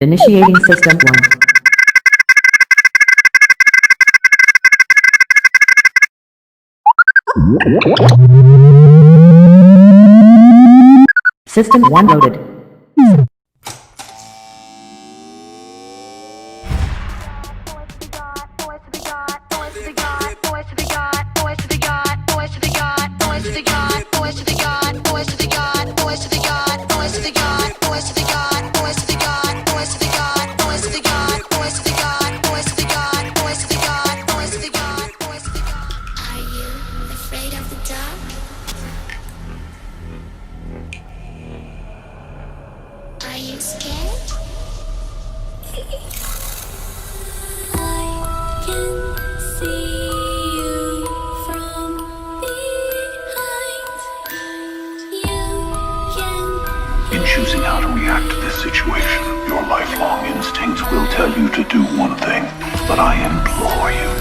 Initiating System 1. System 1 loaded. Are you scared? I can see you from behind. You can. In choosing how to react to this situation, your lifelong instincts will tell you to do one thing, but I implore you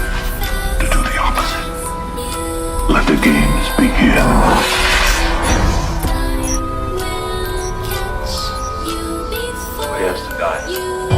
to do the opposite. Let the games begin. Catch you before Yes, guy. you